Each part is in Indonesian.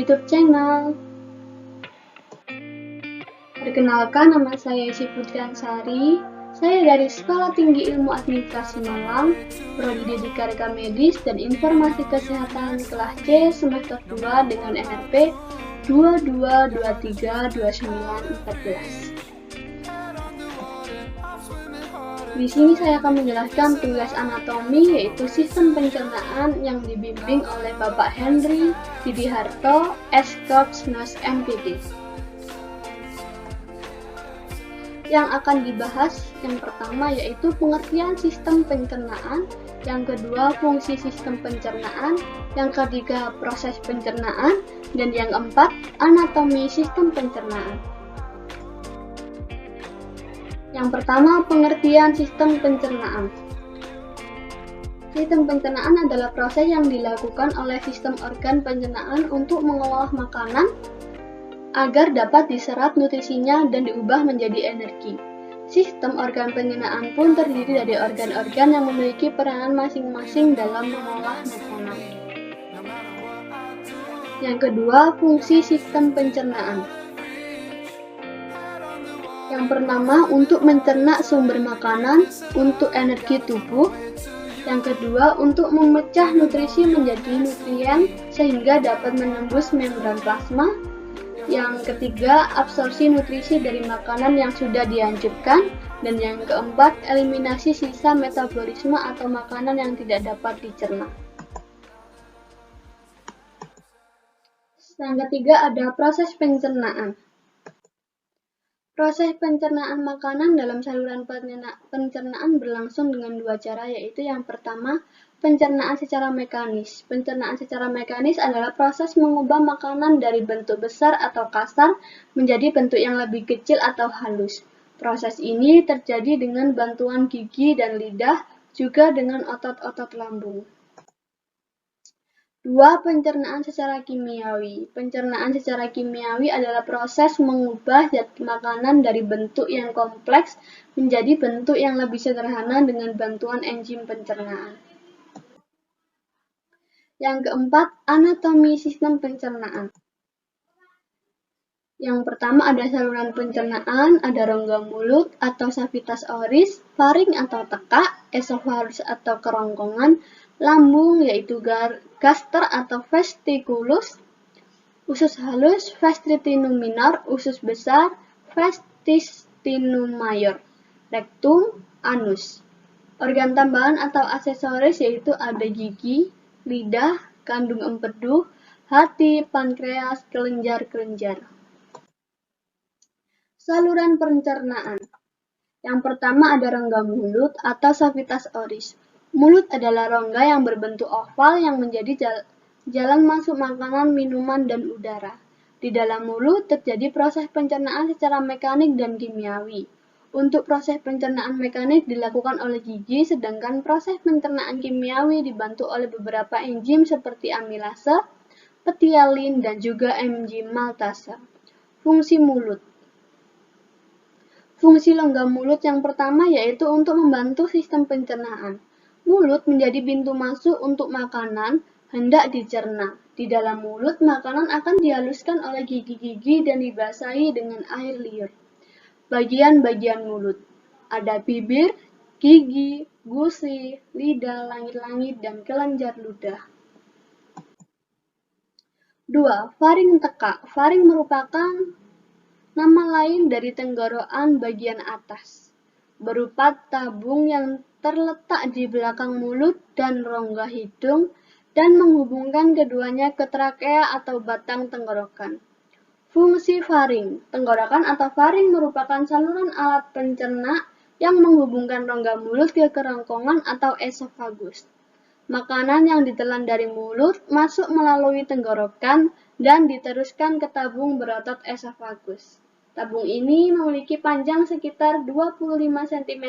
YouTube channel. Perkenalkan, nama saya Isi Putriansari. Saya dari Sekolah Tinggi Ilmu Administrasi Malang, Prodi Didikarya Medis dan Informasi Kesehatan kelas C semester 2 dengan NRP 22232914. Di sini saya akan menjelaskan tugas anatomi, yaitu sistem pencernaan yang dibimbing oleh Bapak Henry Sidiharto, S.Corps NOS MPD. Yang akan dibahas yang pertama yaitu pengertian sistem pencernaan, yang kedua fungsi sistem pencernaan, yang ketiga proses pencernaan, dan yang keempat anatomi sistem pencernaan. Yang pertama, pengertian sistem pencernaan. Sistem pencernaan adalah proses yang dilakukan oleh sistem organ pencernaan untuk mengolah makanan agar dapat diserap nutrisinya dan diubah menjadi energi. Sistem organ pencernaan pun terdiri dari organ-organ yang memiliki peranan masing-masing dalam mengolah makanan. Yang kedua, fungsi sistem pencernaan. Yang pertama, untuk mencerna sumber makanan untuk energi tubuh. Yang kedua, untuk memecah nutrisi menjadi nutrien sehingga dapat menembus membran plasma. Yang ketiga, absorpsi nutrisi dari makanan yang sudah dihancurkan. Dan yang keempat, eliminasi sisa metabolisme atau makanan yang tidak dapat dicerna. Yang ketiga ada proses pencernaan. Proses pencernaan makanan dalam saluran pencernaan berlangsung dengan dua cara, yaitu yang pertama, pencernaan secara mekanis. Pencernaan secara mekanis adalah proses mengubah makanan dari bentuk besar atau kasar menjadi bentuk yang lebih kecil atau halus. Proses ini terjadi dengan bantuan gigi dan lidah, juga dengan otot-otot lambung. 2. Pencernaan secara kimiawi. Pencernaan secara kimiawi adalah proses mengubah zat makanan dari bentuk yang kompleks menjadi bentuk yang lebih sederhana dengan bantuan enzim pencernaan. Yang keempat, anatomi sistem pencernaan. Yang pertama ada saluran pencernaan, ada rongga mulut atau savitas oris, faring atau tekak, esofagus atau kerongkongan, lambung yaitu gaster atau vesticulus, usus halus, vestitinum minor, usus besar, vestitinum mayor, rektum, anus. Organ tambahan atau aksesoris yaitu ada gigi, lidah, kandung empedu, hati, pankreas, kelenjar-kelenjar. Saluran pencernaan. Yang pertama ada rongga mulut atau savitas oris. Mulut adalah rongga yang berbentuk oval yang menjadi jalan masuk makanan, minuman, dan udara. Di dalam mulut terjadi proses pencernaan secara mekanik dan kimiawi. Untuk proses pencernaan mekanik dilakukan oleh gigi, sedangkan proses pencernaan kimiawi dibantu oleh beberapa enzim seperti amilase, petialin, dan juga enzim maltase. Fungsi mulut. Fungsi rongga mulut yang pertama yaitu untuk membantu sistem pencernaan. Mulut menjadi pintu masuk untuk makanan hendak dicerna. Di dalam mulut, makanan akan dihaluskan oleh gigi-gigi dan dibasahi dengan air liur. Bagian-bagian mulut. Ada bibir, gigi, gusi, lidah, langit-langit, dan kelenjar ludah. 2. Faring tekak. Faring merupakan nama lain dari tenggorokan bagian atas, berupa tabung yang terletak di belakang mulut dan rongga hidung dan menghubungkan keduanya ke trakea atau batang tenggorokan. Fungsi faring. Tenggorokan atau faring merupakan saluran alat pencerna yang menghubungkan rongga mulut ke kerongkongan atau esofagus. Makanan yang ditelan dari mulut masuk melalui tenggorokan dan diteruskan ke tabung berotot esofagus. Tabung ini memiliki panjang sekitar 25 cm.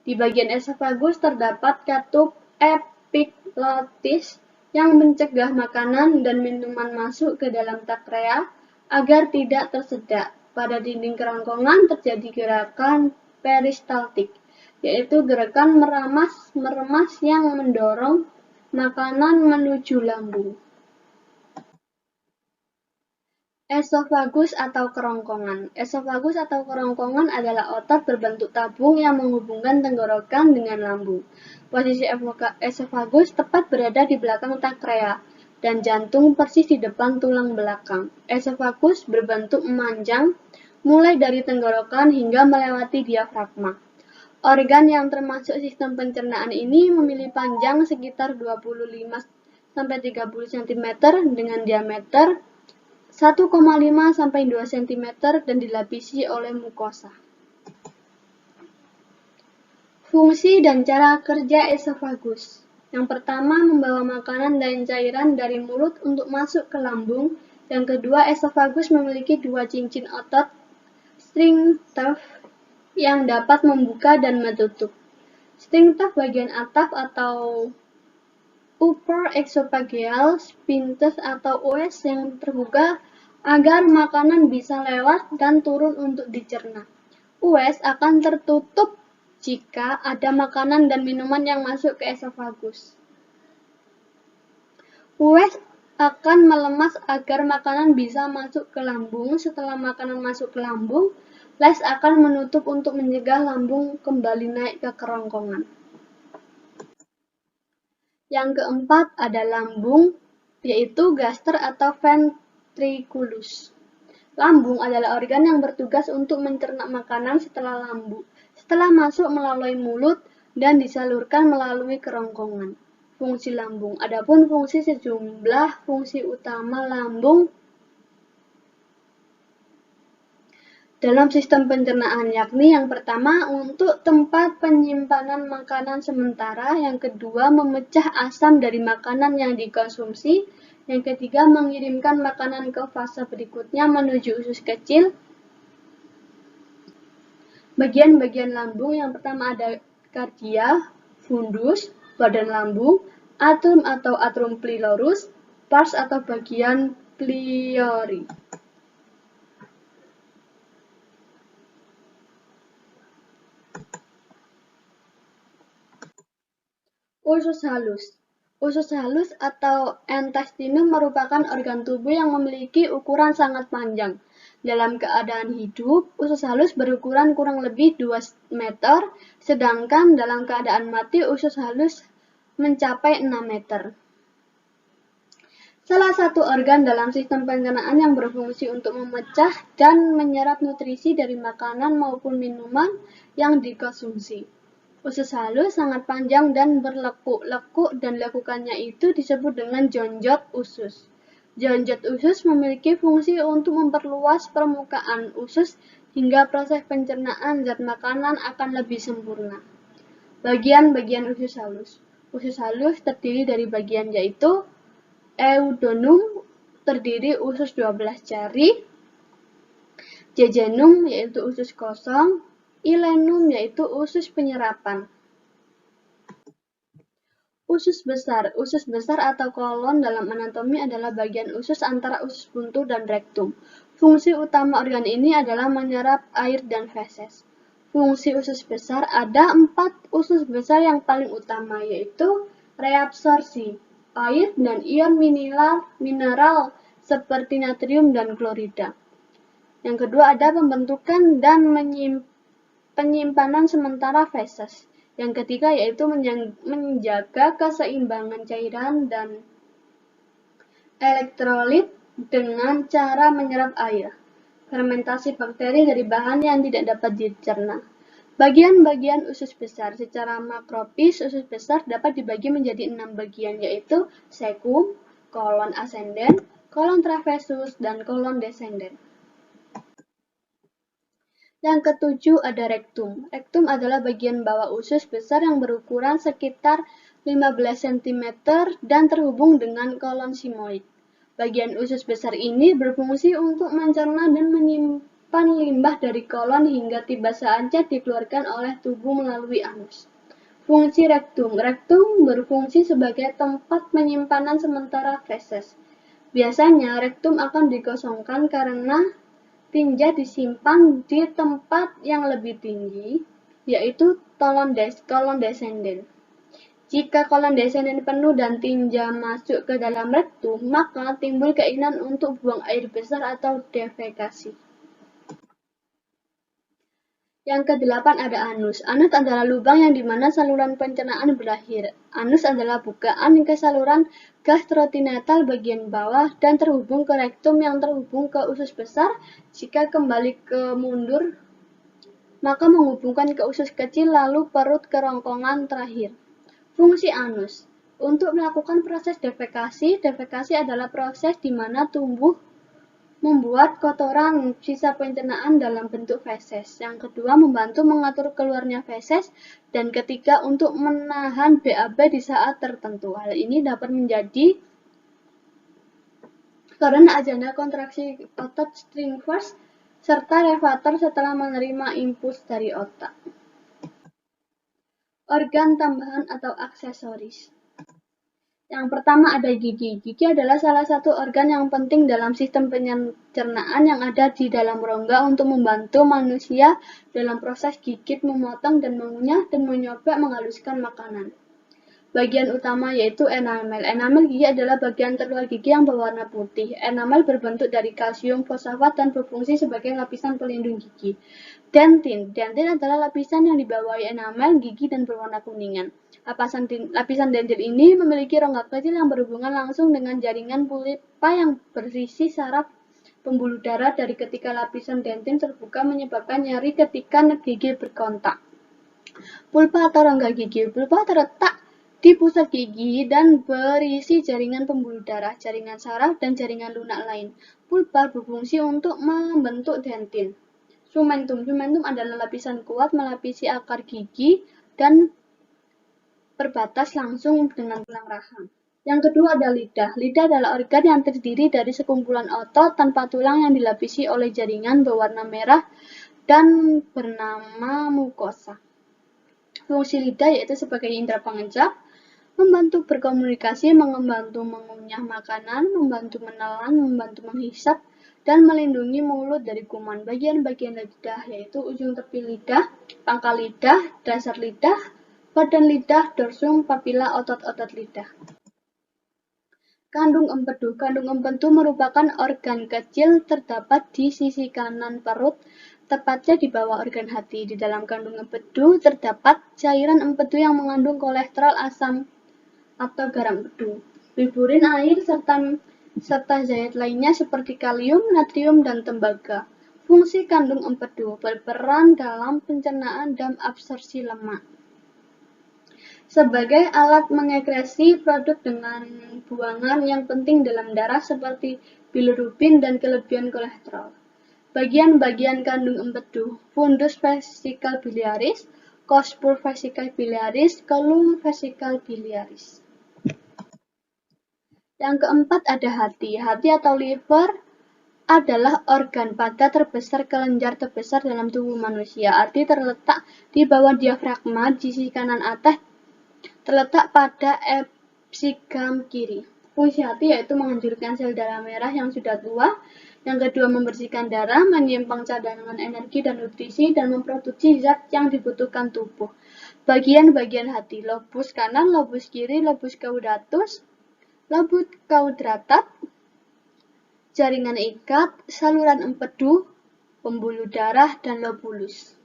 Di bagian esofagus terdapat katup epiglotis yang mencegah makanan dan minuman masuk ke dalam trakea agar tidak tersedak. Pada dinding kerongkongan terjadi gerakan peristaltik, yaitu gerakan meremas yang mendorong makanan menuju lambung. Esofagus atau kerongkongan. Esofagus atau kerongkongan adalah otot berbentuk tabung yang menghubungkan tenggorokan dengan lambung. Posisi esofagus tepat berada di belakang takrea dan jantung persis di depan tulang belakang. Esofagus berbentuk memanjang mulai dari tenggorokan hingga melewati diafragma. Organ yang termasuk sistem pencernaan ini memiliki panjang sekitar 25–30 cm dengan diameter 1,5–2 cm dan dilapisi oleh mukosa. Fungsi dan cara kerja esofagus. Yang pertama, membawa makanan dan cairan dari mulut untuk masuk ke lambung. Yang kedua, esofagus memiliki dua cincin otot sphincter yang dapat membuka dan menutup. Sphincter bagian atas atau upper esophageal sphincter atau US yang terbuka agar makanan bisa lewat dan turun untuk dicerna. US akan tertutup jika ada makanan dan minuman yang masuk ke esofagus. US akan melemas agar makanan bisa masuk ke lambung. Setelah makanan masuk ke lambung, les akan menutup untuk mencegah lambung kembali naik ke kerongkongan. Yang keempat ada lambung, yaitu gaster atau ventriculus. Lambung adalah organ yang bertugas untuk mencerna makanan setelah masuk melalui mulut dan disalurkan melalui kerongkongan. Fungsi lambung. Adapun sejumlah fungsi utama lambung dalam sistem pencernaan, yakni yang pertama untuk tempat penyimpanan makanan sementara, yang kedua memecah asam dari makanan yang dikonsumsi, yang ketiga mengirimkan makanan ke fase berikutnya menuju usus kecil. Bagian-bagian lambung yang pertama ada kardia, fundus, badan lambung, atrum atau atrum pylorus, pars atau bagian pylori. Usus halus. Usus halus atau intestinum merupakan organ tubuh yang memiliki ukuran sangat panjang. Dalam keadaan hidup, usus halus berukuran kurang lebih 2 meter, sedangkan dalam keadaan mati usus halus mencapai 6 meter. Salah satu organ dalam sistem pencernaan yang berfungsi untuk memecah dan menyerap nutrisi dari makanan maupun minuman yang dikonsumsi. Usus halus sangat panjang dan berlekuk-lekuk dan lekukannya itu disebut dengan jonjot usus. Jonjot usus memiliki fungsi untuk memperluas permukaan usus hingga proses pencernaan zat makanan akan lebih sempurna. Bagian-bagian usus halus. Usus halus terdiri dari bagian yaitu eudonum, terdiri usus 12 jari, jejunum yaitu usus kosong, ilenum yaitu usus penyerapan. Usus besar atau kolon dalam anatomi adalah bagian usus antara usus buntu dan rektum. Fungsi utama organ ini adalah menyerap air dan feses. Fungsi usus besar ada 4 usus besar yang paling utama, yaitu reabsorpsi air dan ion mineral seperti natrium dan klorida. Yang kedua ada pembentukan dan penyimpanan sementara feses. Yang ketiga yaitu menjaga keseimbangan cairan dan elektrolit dengan cara menyerap air. Fermentasi bakteri dari bahan yang tidak dapat dicerna. Bagian-bagian usus besar. Secara makrofis, usus besar dapat dibagi menjadi 6 bagian, yaitu cecum, kolon ascendens, kolon trapezus, dan kolon descendens. Yang ketujuh ada rektum. Rektum adalah bagian bawah usus besar yang berukuran sekitar 15 cm dan terhubung dengan kolon sigmoid. Bagian usus besar ini berfungsi untuk mencerna dan menyimpan limbah dari kolon hingga tiba saatnya dikeluarkan oleh tubuh melalui anus. Fungsi rektum. Rektum berfungsi sebagai tempat penyimpanan sementara feses. Biasanya rektum akan dikosongkan karena tinja disimpan di tempat yang lebih tinggi, yaitu kolon descendens. Jika kolon desonen penuh dan tinja masuk ke dalam rektum, maka timbul keinginan untuk buang air besar atau defekasi. Yang kedelapan ada anus. Anus adalah lubang yang dimana saluran pencernaan berakhir. Anus adalah bukaan ke saluran gastrointestinal bagian bawah dan terhubung ke rektum yang terhubung ke usus besar. Jika kembali ke mundur, maka menghubungkan ke usus kecil lalu perut kerongkongan terakhir. Fungsi anus. Untuk melakukan proses defekasi, defekasi adalah proses di mana tumbuh membuat kotoran sisa pencernaan dalam bentuk feses. Yang kedua, membantu mengatur keluarnya feses. Dan ketiga, untuk menahan BAB di saat tertentu. Hal ini dapat menjadi karena adanya kontraksi otot stringfors serta levator setelah menerima impuls dari otak. Organ tambahan atau aksesoris. Yang pertama ada gigi. Gigi adalah salah satu organ yang penting dalam sistem pencernaan yang ada di dalam rongga untuk membantu manusia dalam proses gigit, memotong, dan mengunyah, dan mencoba menghaluskan makanan. Bagian utama yaitu enamel. Enamel gigi adalah bagian terluar gigi yang berwarna putih. Enamel berbentuk dari kalsium fosfat dan berfungsi sebagai lapisan pelindung gigi. Dentin. Dentin adalah lapisan yang dibawahi enamel gigi dan berwarna kuningan. Lapisan dentin ini memiliki rongga kecil yang berhubungan langsung dengan jaringan pulpa yang berisi saraf pembuluh darah dari ketika lapisan dentin terbuka menyebabkan nyeri ketika gigi berkontak. Pulpa atau rongga gigi. Pulpa terletak di pusat gigi dan berisi jaringan pembuluh darah, jaringan saraf, dan jaringan lunak lain. Pulpa berfungsi untuk membentuk dentin. Sumentum. Sumentum adalah lapisan kuat melapisi akar gigi dan berbatas langsung dengan tulang rahang. Yang kedua ada lidah. Lidah adalah organ yang terdiri dari sekumpulan otot tanpa tulang yang dilapisi oleh jaringan berwarna merah dan bernama mukosa. Fungsi lidah yaitu sebagai indera pengenjak, membantu berkomunikasi, membantu mengunyah makanan, membantu menelan, membantu menghisap, dan melindungi mulut dari kuman. Bagian-bagian lidah yaitu ujung tepi lidah, pangkal lidah, dasar lidah, badan lidah, dorsum, papila, otot-otot lidah. Kandung empedu. Kandung empedu merupakan organ kecil terdapat di sisi kanan perut, tepatnya di bawah organ hati. Di dalam kandung empedu terdapat cairan empedu yang mengandung kolesterol, asam atau garam empedu, biburin, air, serta zat lainnya seperti kalium, natrium, dan tembaga. Fungsi kandung empedu berperan dalam pencernaan dan absorpsi lemak. Sebagai alat mengekresi produk dengan buangan yang penting dalam darah seperti bilirubin dan kelebihan kolesterol. Bagian-bagian kandung empedu: fundus vesical biliaris, cospur vesical biliaris, column vesical biliaris. Yang keempat ada hati. Hati atau liver adalah organ pada terbesar kelenjar terbesar dalam tubuh manusia. Arti terletak di bawah diafragma di sisi kanan atas, terletak pada epsigam kiri. Fungsi hati yaitu menghancurkan sel darah merah yang sudah tua. Yang kedua, membersihkan darah, menyimpang cadangan energi dan nutrisi, dan memproduksi zat yang dibutuhkan tubuh. Bagian-bagian hati: lobus kanan, lobus kiri, lobus caudatus, lobus quadratus, jaringan ikat, saluran empedu, pembuluh darah, dan lobulus.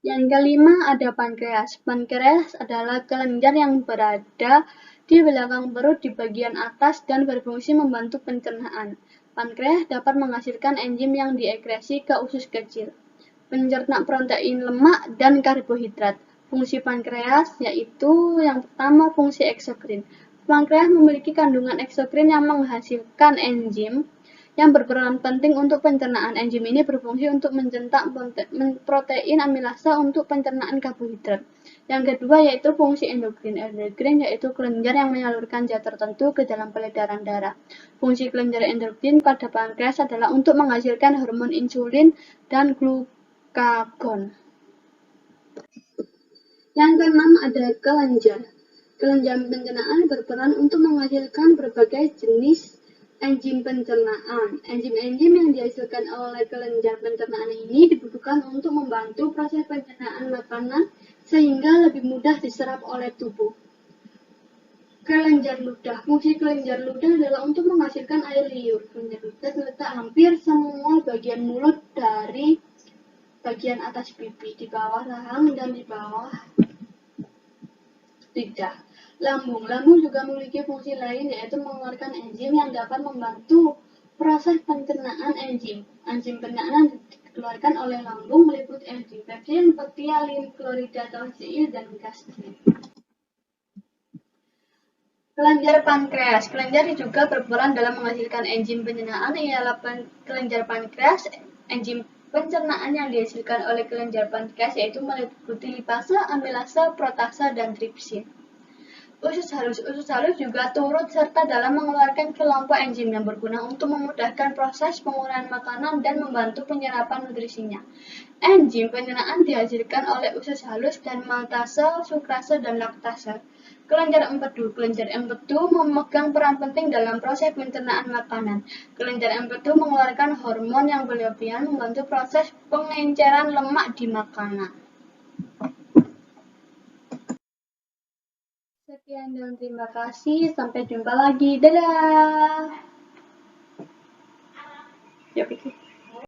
Yang kelima ada pankreas. Pankreas adalah kelenjar yang berada di belakang perut di bagian atas dan berfungsi membantu pencernaan. Pankreas dapat menghasilkan enzim yang diekskresi ke usus kecil, pencerna protein, lemak, dan karbohidrat. Fungsi pankreas yaitu yang pertama fungsi eksokrin. Pankreas memiliki kandungan eksokrin yang menghasilkan enzim yang berperan penting untuk pencernaan. Enzim ini berfungsi untuk mencetak protein amilasa untuk pencernaan karbohidrat. Yang kedua yaitu fungsi endokrin. Endokrin yaitu kelenjar yang menyalurkan zat tertentu ke dalam peredaran darah. Fungsi kelenjar endokrin pada pankreas adalah untuk menghasilkan hormon insulin dan glukagon. Yang keenam ada kelenjar. Kelenjar pencernaan berperan untuk menghasilkan berbagai jenis enzim pencernaan. Enzim-enzim yang dihasilkan oleh kelenjar pencernaan ini dibutuhkan untuk membantu proses pencernaan makanan sehingga lebih mudah diserap oleh tubuh. Kelenjar ludah. Fungsi kelenjar ludah adalah untuk menghasilkan air liur. Kelenjar ludah terletak hampir semua bagian mulut dari bagian atas pipi, di bawah rahang, dan di bawah lidah. Lambung. Lambung juga memiliki fungsi lain, yaitu mengeluarkan enzim yang dapat membantu proses pencernaan enzim. Enzim pencernaan dikeluarkan oleh lambung meliputi enzim pepsin, peptidin, klorida, tausiil, dan gastrin. Kelenjar pankreas. Kelenjar juga berperan dalam menghasilkan enzim pencernaan, ialah kelenjar pankreas. Enzim pencernaan yang dihasilkan oleh kelenjar pankreas yaitu meliputi lipase, amilase, protase, dan tripsin. Usus halus. Usus halus juga turut serta dalam mengeluarkan kelompok enzim yang berguna untuk memudahkan proses penguraian makanan dan membantu penyerapan nutrisinya. Enzim pencernaan dihasilkan oleh usus halus dan maltase, sukrase, dan laktase. Kelenjar empedu. Kelenjar empedu memegang peran penting dalam proses pencernaan makanan. Kelenjar empedu mengeluarkan hormon yang berlebihan membantu proses pengenceran lemak di makanan. Sekian dan terima kasih. Sampai jumpa lagi. Dadah. Ya, pikir.